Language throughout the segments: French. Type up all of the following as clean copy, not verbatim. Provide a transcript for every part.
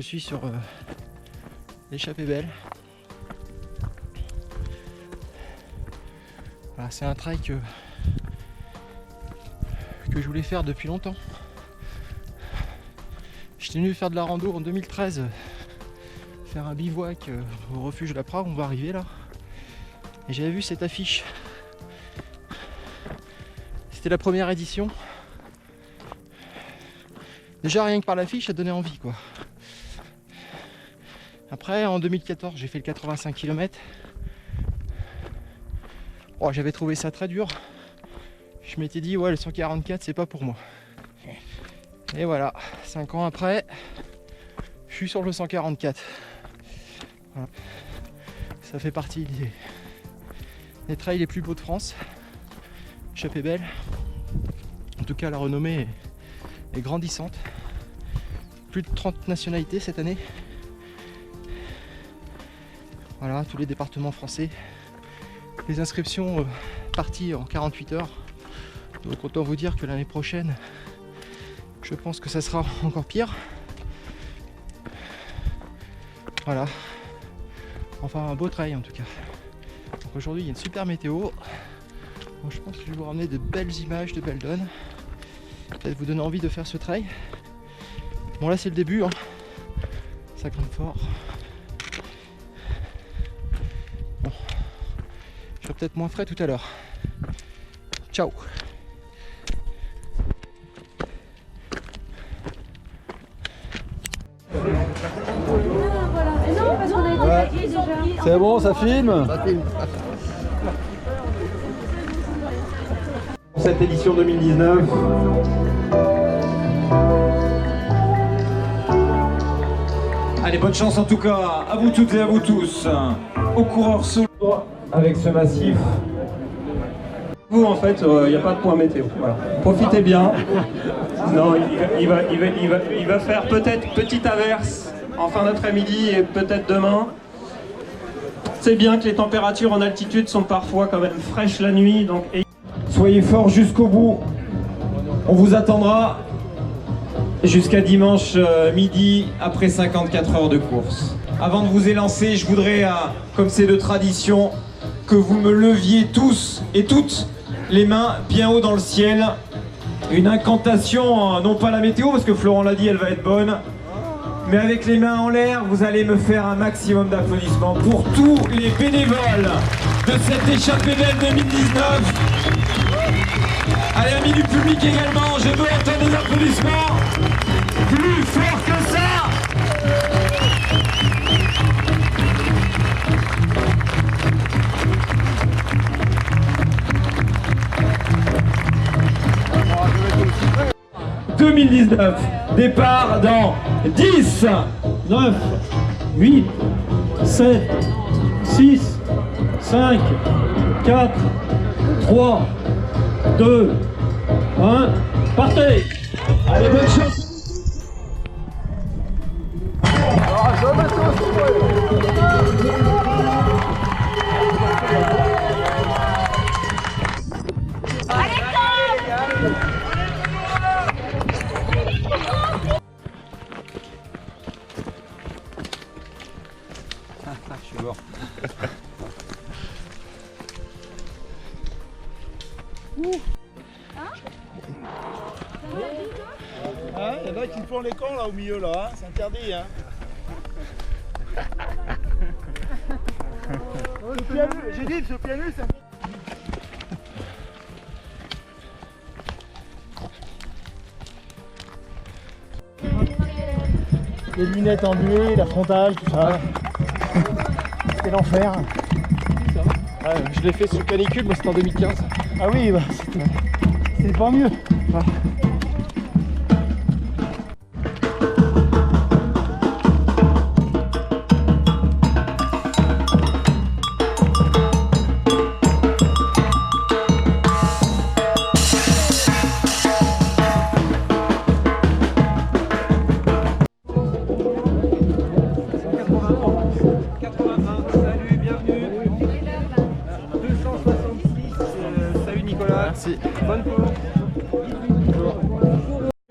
suis sur l'échappée belle. Voilà, c'est un trail que je voulais faire depuis longtemps. J'étais venu faire de la rando en 2013, faire un bivouac au refuge de la Prade, on va arriver là. Et j'avais vu cette affiche. C'était la première édition. Déjà rien que par l'affiche, ça donnait envie quoi. Après en 2014 j'ai fait le 85 km. Oh, j'avais trouvé ça très dur. Je m'étais dit ouais le 144 c'est pas pour moi. Et voilà, 5 ans après, je suis sur le 144. Voilà. Ça fait partie des trails les plus beaux de France. Échappée belle. En tout cas la renommée est grandissante. Plus de 30 nationalités cette année. Voilà, tous les départements français. Les inscriptions parties en 48 heures. Donc autant vous dire que l'année prochaine, je pense que ça sera encore pire. Voilà. Enfin un beau trail en tout cas. Donc aujourd'hui il y a une super météo. Donc, je pense que je vais vous ramener de belles images, de belles donnes. Peut-être vous donner envie de faire ce trail. Bon là c'est le début, hein. Ça grimpe fort. Bon. Je serai peut-être moins frais tout à l'heure. Ciao. C'est bon, ça filme. Cette édition 2019. Allez, bonne chance en tout cas à vous toutes et à vous tous. Aux coureurs solo avec ce massif. Vous en fait, il n'y a pas de point météo. Voilà. Profitez bien. Non, il va faire peut-être petite averse en fin d'après-midi et peut-être demain. C'est bien que les températures en altitude sont parfois quand même fraîches la nuit, donc soyez forts jusqu'au bout. On vous attendra jusqu'à dimanche midi après 54 heures de course. Avant de vous élancer, je voudrais, comme c'est de tradition, que vous me leviez tous et toutes les mains bien haut dans le ciel. Une incantation, non pas la météo parce que Florent l'a dit, elle va être bonne. Mais avec les mains en l'air, vous allez me faire un maximum d'applaudissements pour tous les bénévoles de cette échappée belle 2019. Allez, amis du public également, je veux entendre des applaudissements plus forts que ça. « 2019, départ dans 10, 9, 8, 7, 6, 5, 4, 3, 2, 1, partez! Allez, bonne chance! Je suis mort. Il y en a qui font les cons là au milieu là, hein. C'est interdit hein. J'ai dit ce piano c'est les lunettes embuées, la frontale, tout ça. C'était l'enfer. Ouais, je l'ai fait sous canicule, mais c'était en 2015. Ah oui, bah, c'était pas mieux. Ah.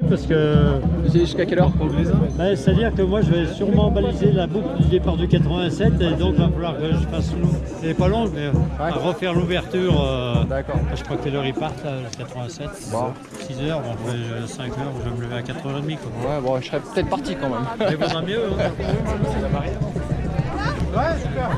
Parce que faisiez jusqu'à quelle heure? Ben, c'est-à-dire que moi je vais sûrement baliser la boucle du départ du 87 et donc il va falloir que je fasse elle n'est pas longue mais à refaire l'ouverture. D'accord. Je crois que quelle heure ils partent là, le 87. Bon. 6 heures, bon, après 5 heures, je vais me lever à 4h30 quoi. Ouais, bon, je serais peut-être parti quand même. Mais vaudra mieux. Hein. Ouais, super.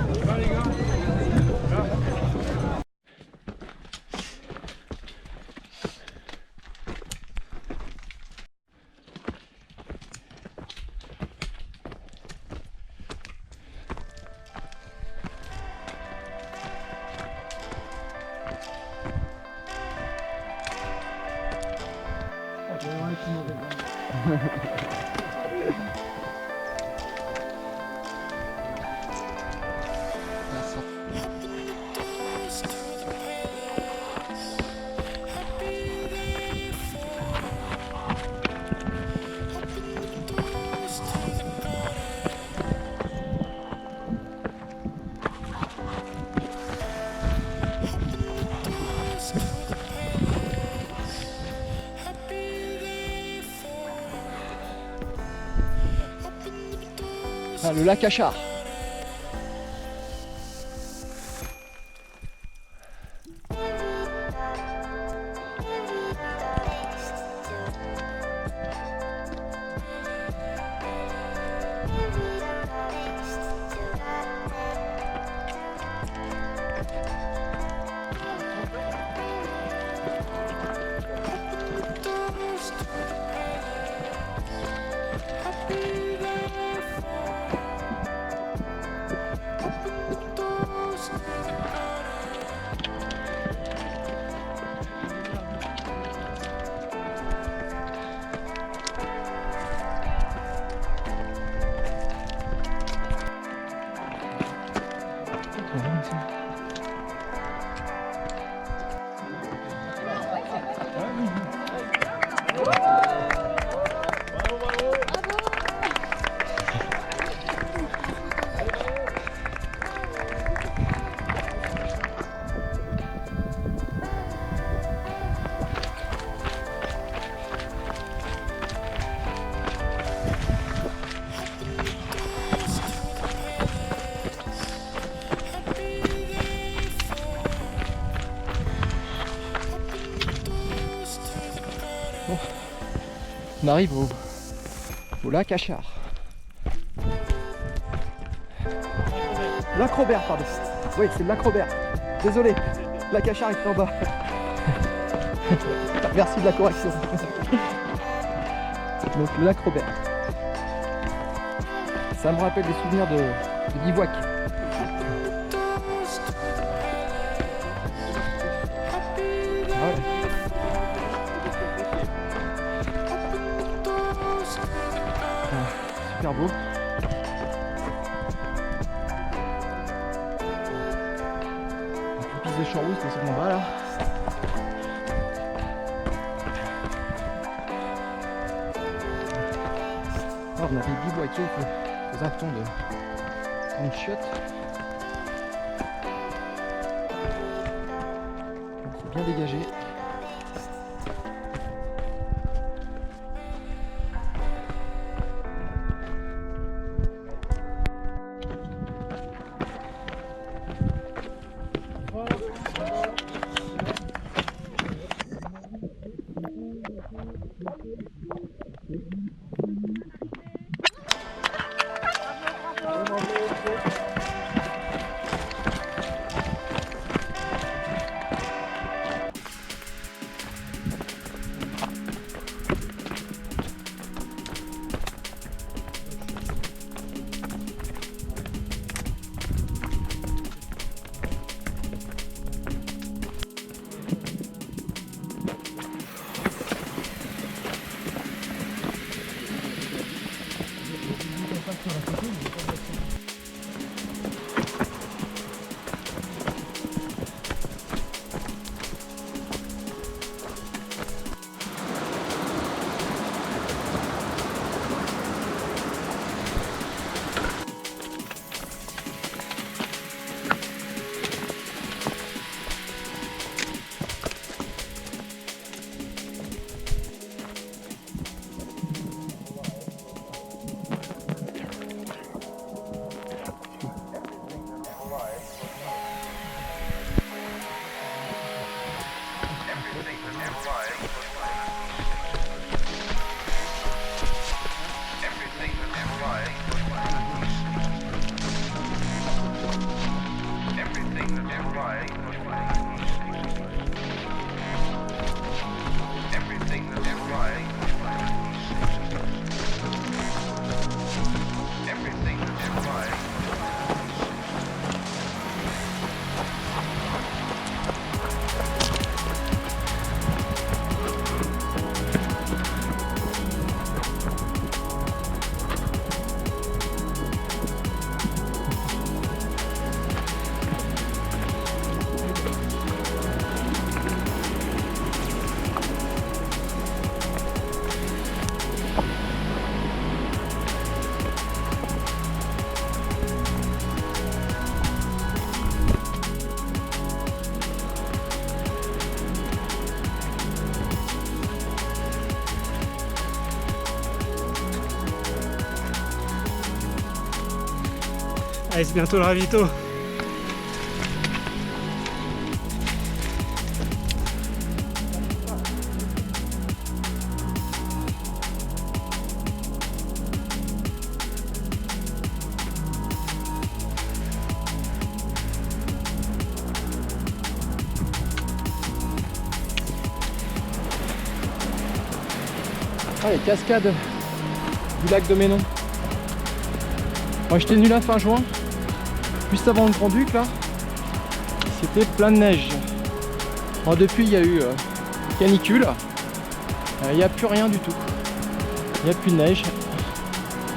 Ah, le lac Achard. On arrive au lac Achard. Lac Robert, pardon. Oui, c'est le lac Robert. Désolé, lac Achard est en bas. Merci de la correction. Donc le lac Robert. Ça me rappelle des souvenirs de bivouac. Ouais. Super beau. Une piste de Champs-Rousse, c'est en bas là. Oh, on avait bivouaqué, il faisait un ton de chiottes. C'est bien dégagé. Allez, c'est bientôt le ravito. Ah, les cascades du lac de Ménon. Moi j'étais venu là fin juin, juste avant le Grand-Duc là, c'était plein de neige. Alors, depuis il y a eu canicule, il n'y a plus rien du tout, il n'y a plus de neige.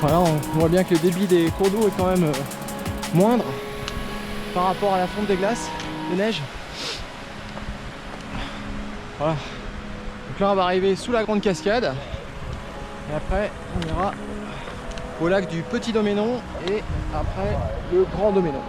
Voilà, on voit bien que le débit des cours d'eau est quand même moindre par rapport à la fonte des glaces, des neiges. Voilà, donc là on va arriver sous la grande cascade et après on ira au lac du Petit Doménon et après le Grand Doménon.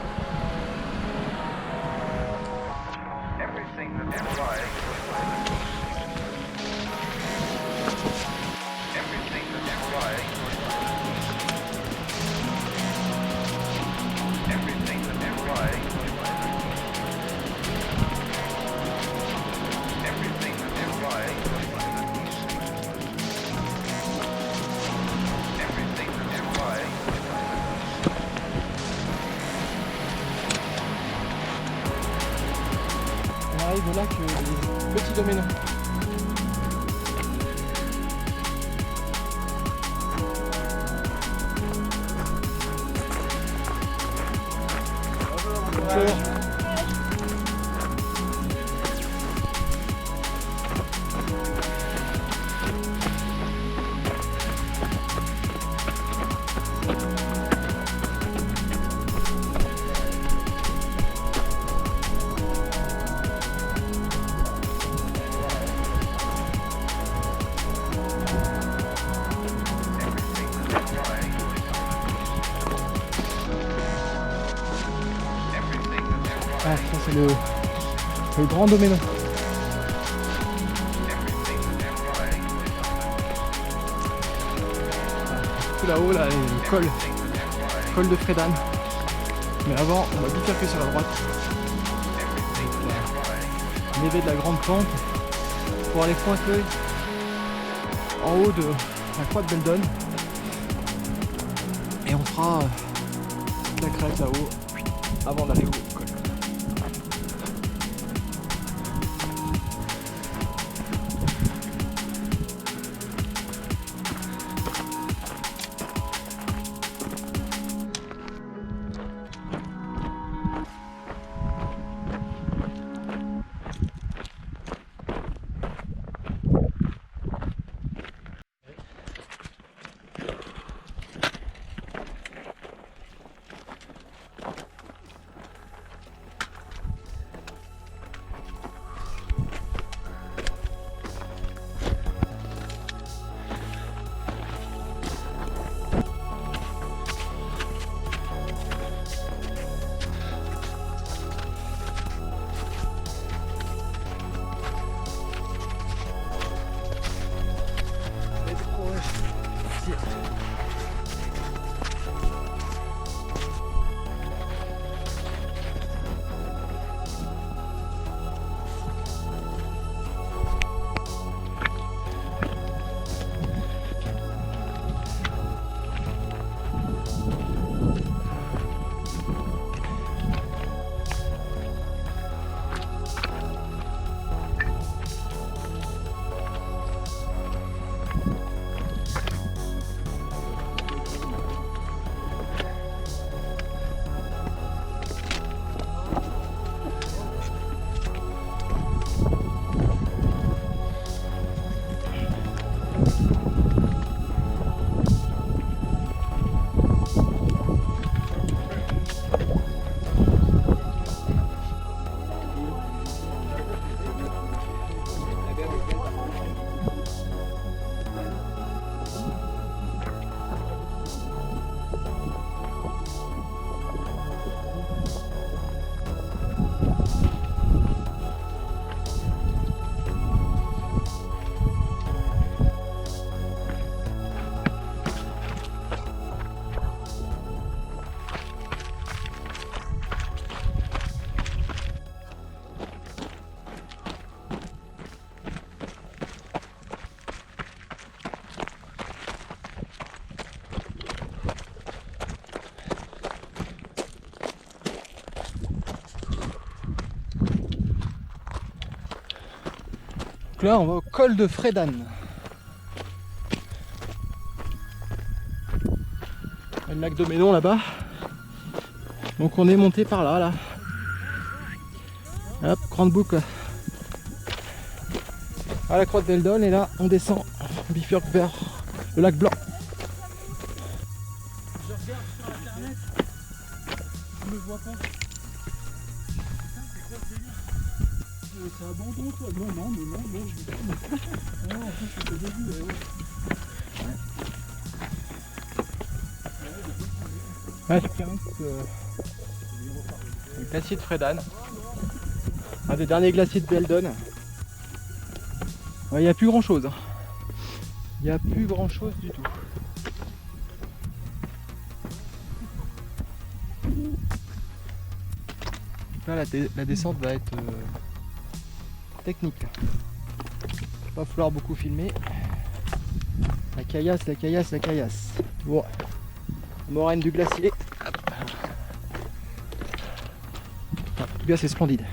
On arrive au lac du Petit Doménon. Bonjour. Ah, ça c'est le Grand Doménon. Tout là-haut, là, le col de Frédane. Mais avant, on va bifurquer sur la droite. L'évé de la Grande Pente pour aller pointer en haut de la croix de Beldon. Et on fera la crête là-haut avant d'aller au col. là on va au col de Frédan. Il y a le lac de Médon là-bas. Donc on est monté par là. Hop, grande boucle à la croix de Beldon et là on descend, on bifurque vers le lac Blanc. Je regarde sur internet, je me vois pas. C'est quoi ce délire? C'est abandon toi? Non, je vais pas. Ah non, en fait c'est au début. Ouais, le glacier de Frédan, un des derniers glaciers de Beldon. Il n'y a plus grand chose. Il n'y a plus grand chose du tout. Donc là la descente va être technique. Il va falloir beaucoup filmer. La caillasse, la caillasse, la caillasse. Bon. Moraine du glacier. Hop. En tout cas c'est splendide.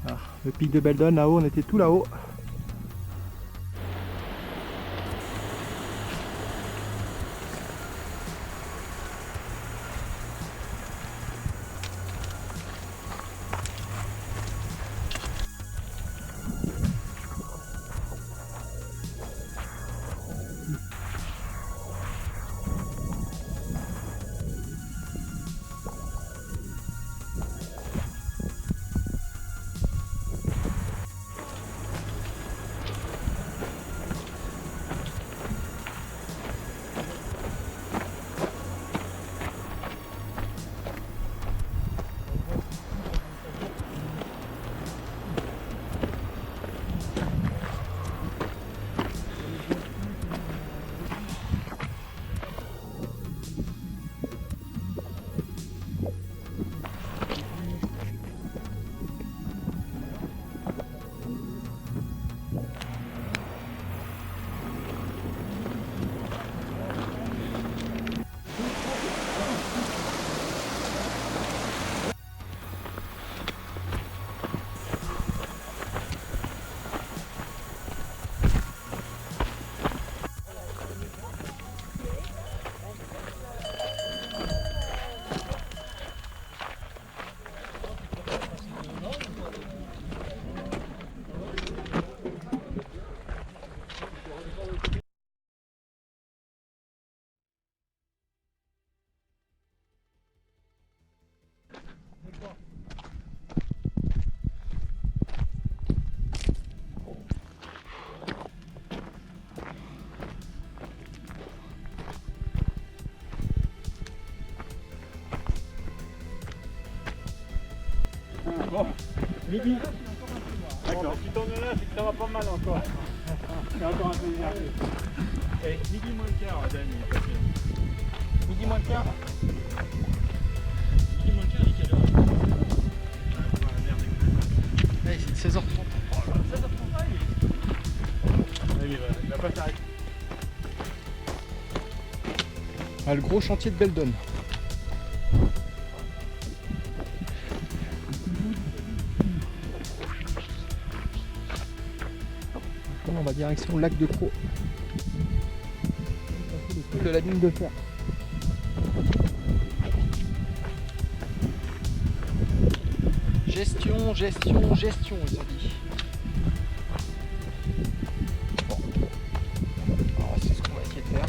Ah, le pic de Beldon là-haut, on était tout là-haut. Bon, midi. D'accord. Si t'en es là, c'est que ça va pas mal encore. C'est encore un peu énervé. Et midi moins le quart, Dani. Midi moins le quart. Midi moins le quart, il est quelle heure? Allez, c'est 16h30. Oh là, 16h30, il va pas s'arrêter. Ah, le gros chantier de Beldon. On va direction le lac de Croix. De la ligne de fer. Gestion, gestion, gestion, ils ont dit. Bon. Alors, c'est ce qu'on va essayer de faire.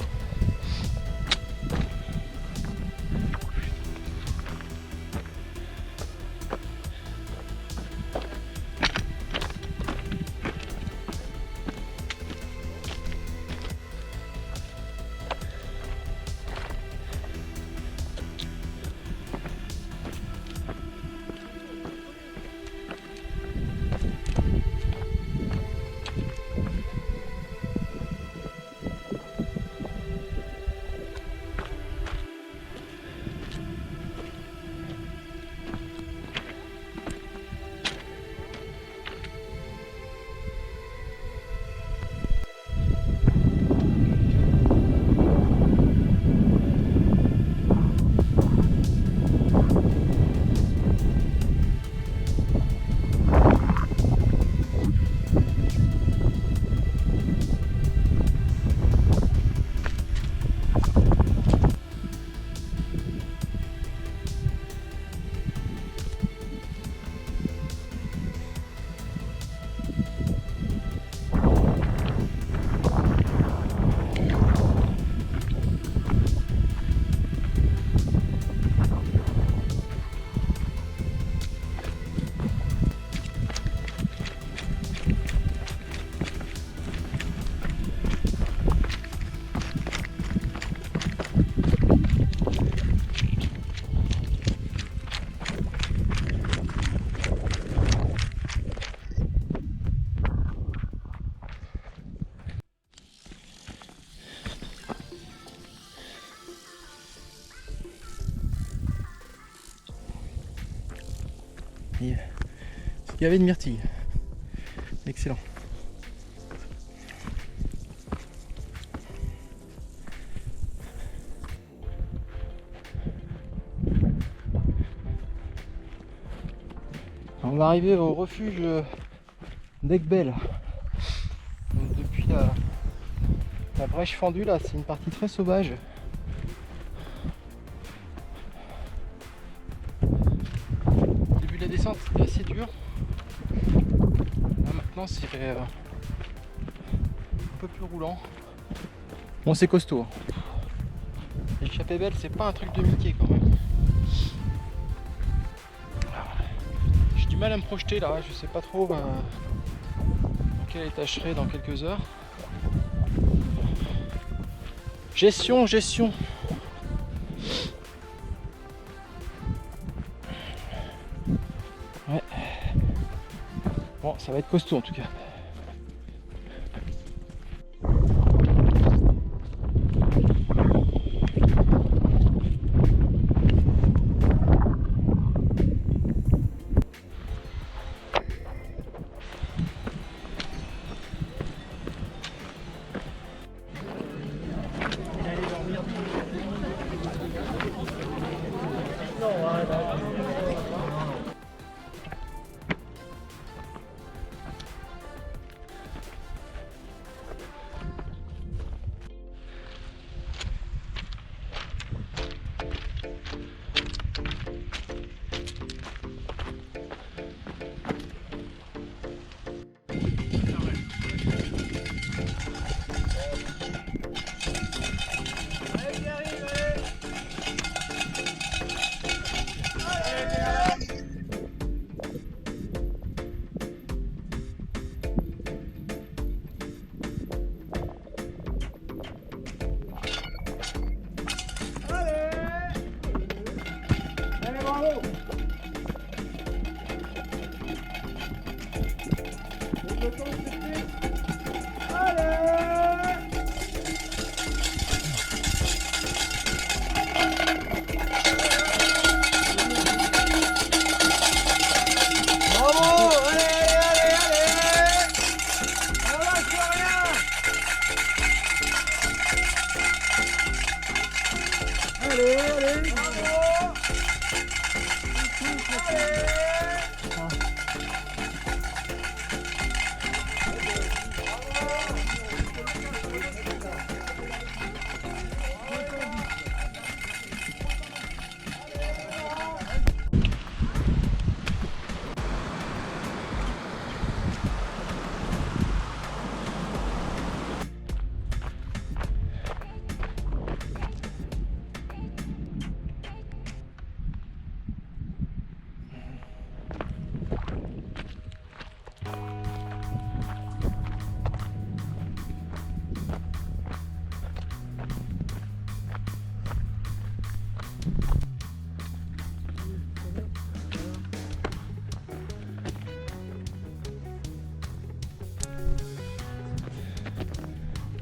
Il y avait une myrtille. Excellent. On va arriver au refuge d'Aiguebelle. Donc depuis la brèche fendue là, c'est une partie très sauvage. Au début de la descente c'était assez dur. Là, maintenant c'est un peu plus roulant. Bon, c'est costaud. L'échappée belle, c'est pas un truc de Mickey quand même. J'ai du mal à me projeter là, je sais pas trop dans quel état je serai dans quelques heures. Gestion. Ouais. Bon, ça va être costaud en tout cas.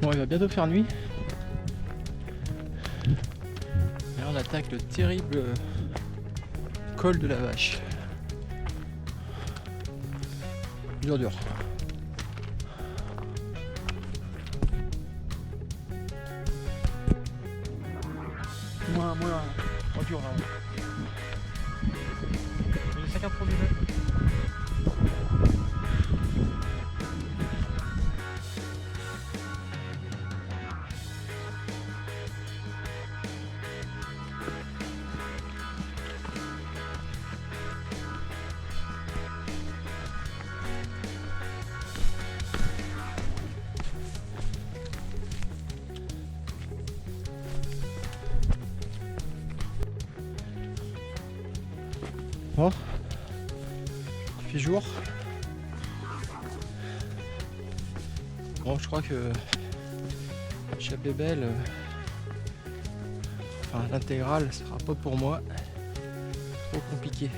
Bon, il va bientôt faire nuit. Et là, on attaque le terrible col de la Vache. Dur. Moins dur là. Il y a 50 premiers mètres. Bon, il fait jour. Bon, je crois que l'échappée belle, enfin l'intégrale, sera pas pour moi. Trop compliqué.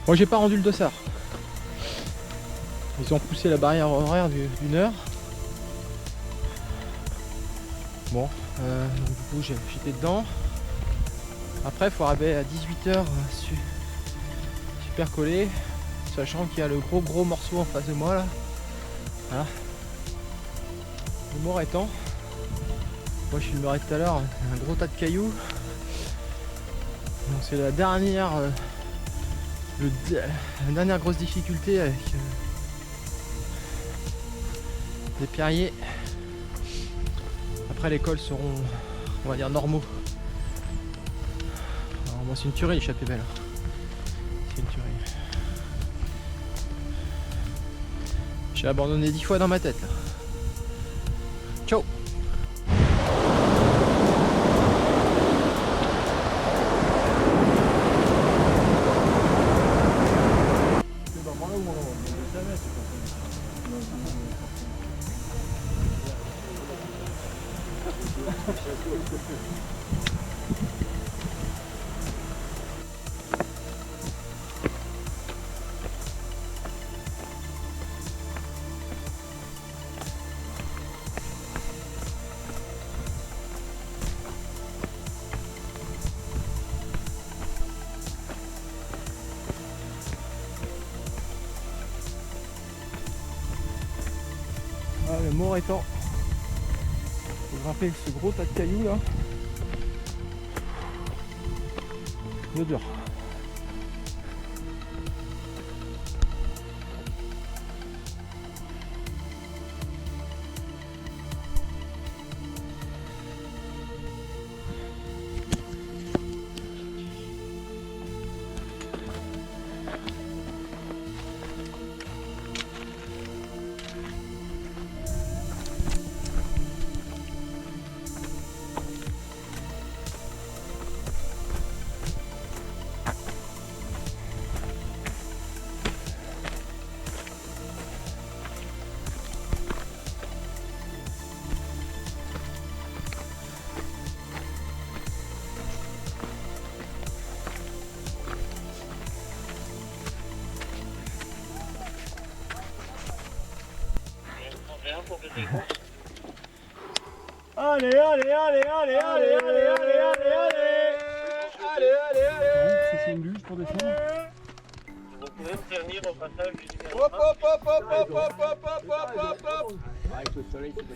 Moi j'ai pas rendu le dossard. Ils ont poussé la barrière horaire d'une heure. Bon, donc du coup j'étais dedans. Après il faut arriver à 18h super collé, sachant qu'il y a le gros morceau en face de moi là. Voilà. Le mort étant, moi je filmerai tout à l'heure un gros tas de cailloux. Donc c'est la dernière grosse difficulté avec des pierriers. Après les cols seront, on va dire, normaux. Alors moi c'est une tuerie l'échappée belle. C'est une tuerie. J'ai abandonné 10 fois dans ma tête là. Ciao. Ah, le mort étant, faut grimper ce gros tas de cailloux là. C'est dur. Allez, allez, allez, allez, allez, allez, allez, allez, allez, allez, C'est une luge pour descendre. Vous pouvez me prévenir au passage du hop, hop, hop, hop, hop, hop, hop, hop, hop, hop, hop. Avec le soleil, c'est bon.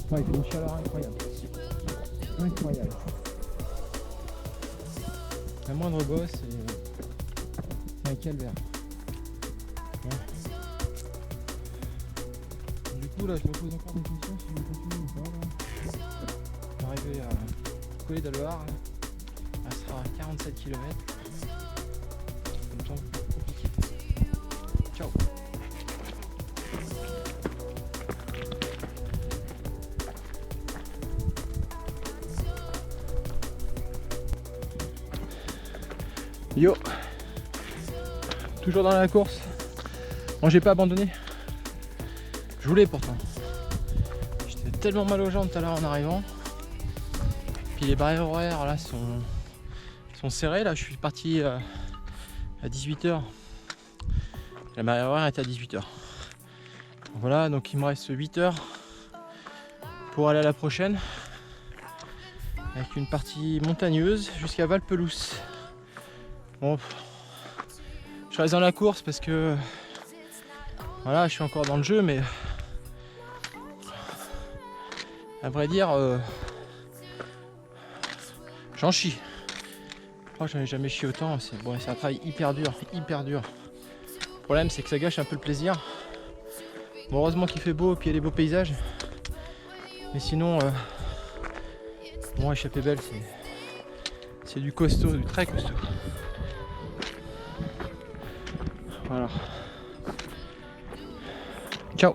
Ouais, il fait une chaleur incroyable. Incroyable. La moindre bosse, c'est un calvaire. Ouais. Du coup, là, je me pose encore des questions si je continue ou pas. Je vais arriver à Collet d'Aloire. Elle sera à 47 km. Ça me semble compliqué. Ciao. Yo, toujours dans la course. Bon, j'ai pas abandonné. Je voulais pourtant. J'étais tellement mal aux jambes tout à l'heure en arrivant. Puis les barrières horaires là sont serrées. Là, je suis parti à 18h. La barrière horaire est à 18h. Voilà, donc il me reste 8 heures pour aller à la prochaine. Avec une partie montagneuse jusqu'à Valpelouse. Bon, je reste dans la course parce que voilà, je suis encore dans le jeu, mais à vrai dire, j'en chie. Moi, j'en ai jamais chié autant. C'est bon, c'est un travail hyper dur, hyper dur. Le problème, c'est que ça gâche un peu le plaisir. Bon, heureusement qu'il fait beau et puis il y a des beaux paysages. Mais sinon, bon, échappée belle, c'est du costaud, du très costaud. Voilà. Ciao.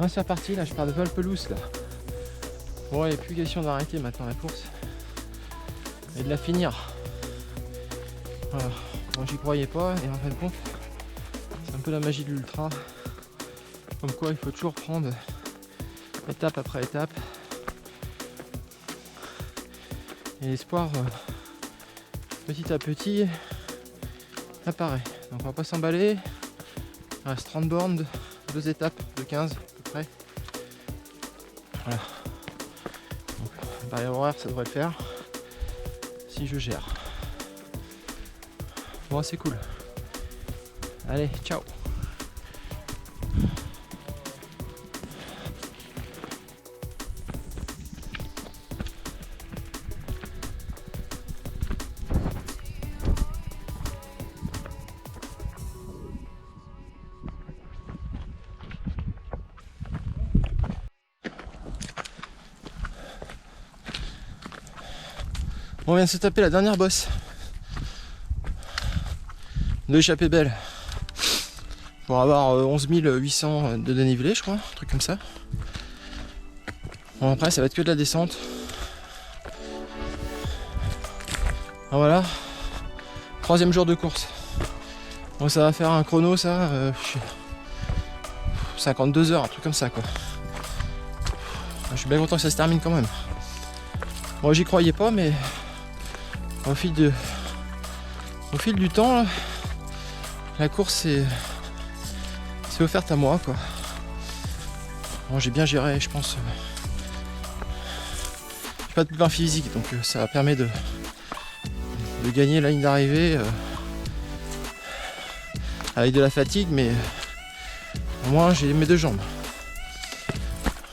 Ah, c'est reparti, là je pars de Valpelouse là. Bon, il n'y a plus question d'arrêter maintenant la course et de la finir. Voilà. Bon, j'y croyais pas et en fin de compte c'est un peu la magie de l'ultra. Comme quoi il faut toujours prendre étape après étape. Et l'espoir petit à petit apparaît. Donc on va pas s'emballer. Il reste 30 bornes, 2 étapes de 15 à peu près. Voilà. Donc, barrière horaire, ça devrait le faire. Si je gère. Bon, c'est cool. Allez, ciao. On vient de se taper la dernière bosse de échappée belle pour avoir 11 800 de dénivelé, je crois, un truc comme ça. Bon, après ça va être que de la descente. Ah, voilà, 3e jour de course. Bon, ça va faire un chrono, ça 52 heures, un truc comme ça quoi. Je suis bien content que ça se termine quand même. Bon, j'y croyais pas, mais au fil du temps, là, la course c'est offerte à moi quoi. Bon, j'ai bien géré, je pense. J'ai pas de pépin physique, donc ça permet de gagner la ligne d'arrivée avec de la fatigue, mais au moins j'ai mes 2 jambes.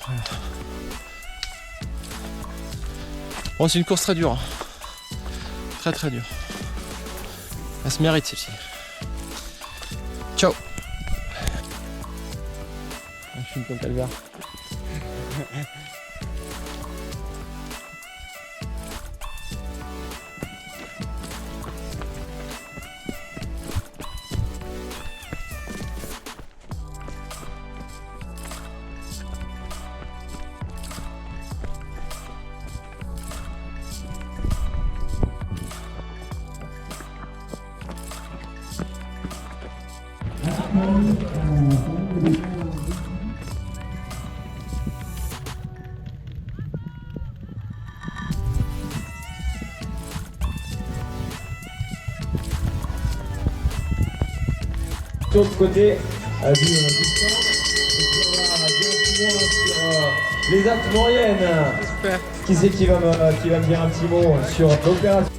Voilà. Bon, c'est une course très dure. Hein. Très dur. Elle se mérite celle-ci. Ciao. Je filme comme calvaire. plutôt de côté du stand. Et puis on va directement sur les actes Maurienne. Qui c'est qui va me dire un petit mot sur l'opération?